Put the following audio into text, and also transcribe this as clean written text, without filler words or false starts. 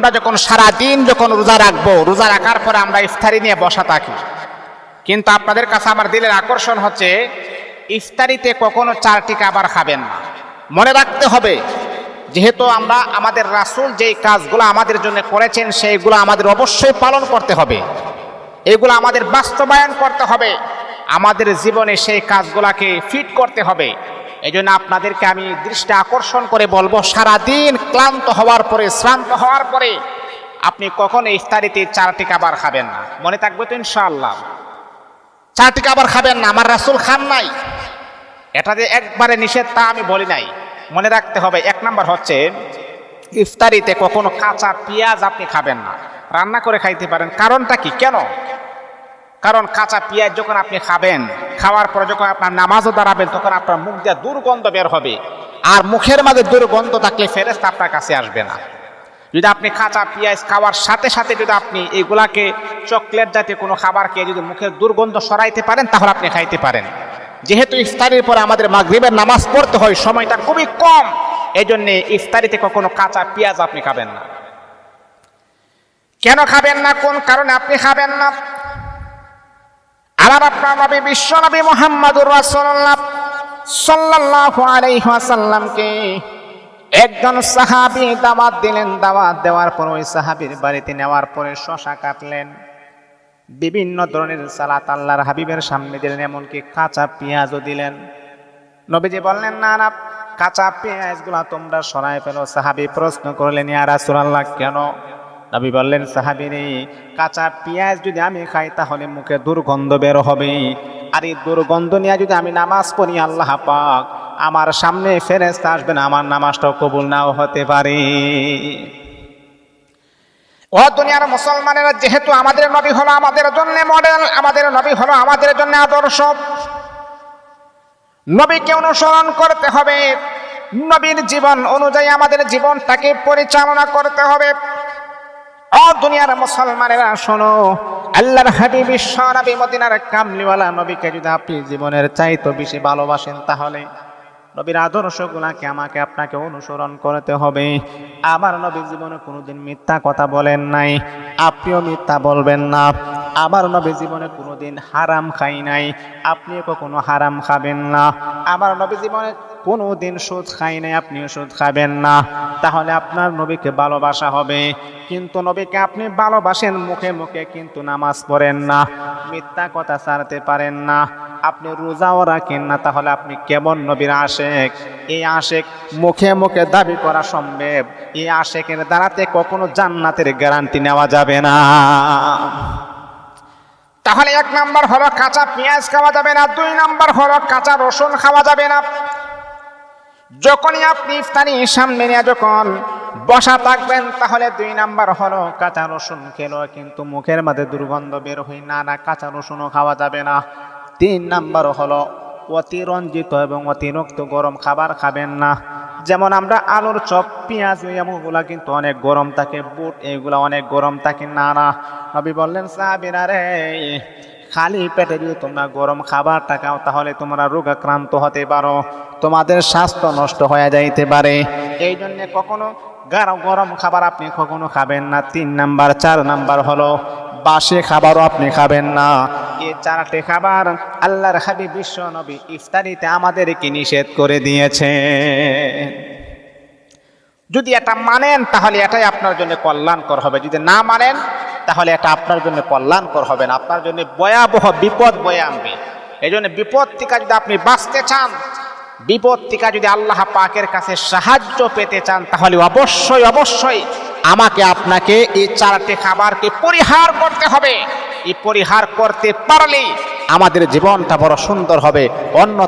আমরা যখন সারাদিন যখন রোজা রাখবো, রোজা রাখার পরে আমরা ইফতারি নিয়ে বসা থাকি, কিন্তু আপনাদের কাছে আমার দিলের আকর্ষণ হচ্ছে ইফতারিতে কখনো 4টি খাবার খাবেন না। মনে রাখতে হবে, যেহেতু আমরা আমাদের রাসূল যেই কাজগুলো আমাদের জন্য করেছেন সেইগুলো আমাদের অবশ্যই পালন করতে হবে, এগুলো আমাদের বাস্তবায়ন করতে হবে, আমাদের জীবনে সেই কাজগুলোকে ফিট করতে হবে। এই জন্য আপনাদেরকে আমি দৃষ্টি আকর্ষণ করে বলবো, সারাদিন ক্লান্ত হওয়ার পরে, শ্রান্ত হওয়ার পরে আপনি কখনো ইফতারিতে 4টি খাবার খাবেন না। মনে থাকবে তো ইনশাআল্লাহ? 4টি খাবার খাবেন না, আমার রাসূল খান নাই, এটা যে একবারে নিষেধ তা আমি বলি নাই। মনে রাখতে হবে, 1 নাম্বার হচ্ছে ইফতারিতে কখনো কাঁচা পেঁয়াজ আপনি খাবেন না, রান্না করে খাইতে পারেন। কারণটা কি? কেন? কারণ কাঁচা পেঁয়াজ যখন আপনি খাবেন, খাওয়ার পরে যখন আপনার নামাজও দাঁড়াবেন, তখন আপনার মুখ দিয়ে দুর্গন্ধ বের হবে, আর মুখের মাঝে দুর্গন্ধ থাকলে ফেরেশতা আপনার কাছে আসবে না। যদি আপনি কাঁচা পেঁয়াজ খাওয়ার সাথে সাথে যদি আপনি এগুলাকে চকলেট জাতীয় কোনো খাবার খেয়ে যদি মুখের দুর্গন্ধ সরাইতে পারেন, তাহলে আপনি খাইতে পারেন। যেহেতু ইফতারির পরে আমাদের মাগরিবের নামাজ পড়তে হয়, সময়টা খুবই কম, এই জন্য ইফতারিতে কখনো কাঁচা পেঁয়াজ আপনি খাবেন না। কেন খাবেন না? কোন কারণে আপনি খাবেন না? আমার আপনার নবী বিশ্ব নবী মুহাম্মদুর রাসূলুল্লাহ সাল্লাল্লাহু আলাইহি ওয়াসাল্লামকে একজন সাহাবী দাওয়াত দিলেন। দাওয়াত দেওয়ার পর ওই সাহাবীর বাড়িতে নেওয়ার পরে শশা কাটলেন, বিভিন্ন ধরনের সালাত আল্লাহর হাবিবের সামনে দিলেন, এমনকি কাঁচা পেঁয়াজও দিলেন। নবীজি বললেন, না না, কাঁচা পেঁয়াজগুলা তোমরা সরাই ফেলো। সাহাবী প্রশ্ন করলেন, ইয়া রাসূলুল্লাহ কেন? নবী বললেন, সাহাবী রে, কাঁচা পেঁয়াজ যদি আমি খাই তাহলে মুখে দুর্গন্ধ বের হবে, আর এই দুর্গন্ধ নিয়ে যদি আমি নামাজ পড়ি, আল্লাহ পাক আমার সামনে ফেরেশতা আসবেন, আমার নামাজটাও কবুল নাও হতে পারে। ও দুনিয়ার মুসলমানেরা, যেহেতু আমাদের নবী হলো আমাদের জন্য মডেল, আমাদের নবী হলো আমাদের জন্য আদর্শ, নবীকে অনুসরণ করতে হবে, নবীর জীবন অনুযায়ী আমাদের জীবনটাকে পরিচালনা করতে হবে। ও দুনিয়ার মুসলমানেরা শোনো, আল্লাহর হাবিব বিশ্ব নবী মদিনার কামলিওয়ালা নবীকে যদি আপনি জীবনের চাইতে বেশি ভালোবাসেন, তাহলে নবীর আদর্শগুলোকে আমাকে আপনাকে অনুসরণ করতে হবে। আমার নবী জীবনে কোনোদিন মিথ্যা কথা বলেন নাই, আপনিও মিথ্যা বলবেন না। আমার নবী জীবনে কোনোদিন হারাম খাই নাই, আপনিও কখনো হারাম খাবেন না। আমার নবী জীবনে কোনোদিন সুদ খাই নাই, আপনিও সুদ খাবেন না। তাহলে আপনার নবীকে ভালোবাসা হবে। কিন্তু নবীকে আপনি ভালোবাসেন মুখে মুখে, কিন্তু নামাজ পড়েন না, মিথ্যা কথা ছাড়তে পারেন না, আপনি রোজাও রাখেন না, তাহলে আপনি কেমন নবীর আশেক? এই আশেক মুখে মুখে দাবি করা সম্ভব, এই আশেকের দ্বারাতে কখনো জান্নাতের গ্যারান্টি নেওয়া যাবে না। তাহলে 1 নাম্বার হলো কাঁচা পেঁয়াজ খাওয়া যাবে না, 2 নাম্বার হলো কাঁচা রসুন খাওয়া যাবে না। যখনই আপনি ইফতারি সামনে নিয়ে যখন বসা থাকবেন, তাহলে 2 নাম্বার হলো কাঁচা রসুন খেলো, কিন্তু মুখের মধ্যে দুর্গন্ধ বের হয় না, না কাঁচা রসুনও খাওয়া যাবে না। 3 নাম্বার হলো অতিরঞ্জিত এবং অতিরিক্ত গরম খাবার খাবেন না। যেমন আমরা আলুর চপ, পেঁয়াজ, এগুলা কিন্তু অনেক গরম থাকে, বুট এগুলা অনেক গরম থাকে। না না, নবী বললেন, সাহাবীরা রে, খালি পেটে যদি তোমরা গরম খাবারটা খাও, তাহলে তোমরা রোগাক্রান্ত হতে পারো, তোমাদের স্বাস্থ্য নষ্ট হয়ে যাইতে পারে। এই জন্য কখনো গরম খাবার আপনি কখনো খাবেন না। 3 নাম্বার 4 নাম্বার হলো বাসি খাবারও আপনি খাবেন না। এই 4টে খাবার আল্লাহর হাবিব বিশ্ব নবী ইফতারিতে আমাদেরকে নিষেধ করে দিয়েছে। যদি এটা মানেন তাহলে এটাই আপনার জন্য কল্যাণকর হবে, যদি না মানেন তাহলে এটা আপনার জন্য কল্যাণকর হবে না, আপনার জন্য ভয়াবহ বিপদ বয়ে আনবে। এই জন্য বিপদ থেকে যদি আপনি বাঁচতে চান, বিপদ থেকে যদি আল্লাহ পাকের কাছে সাহায্য পেতে চান, তাহলে অবশ্যই অবশ্যই আমাকে আপনাকে এই 4টে খাবারকে পরিহার করতে হবে। এই পরিহার করতে পারলেই আমাদের জীবনটা বড় সুন্দর হবে। অন্য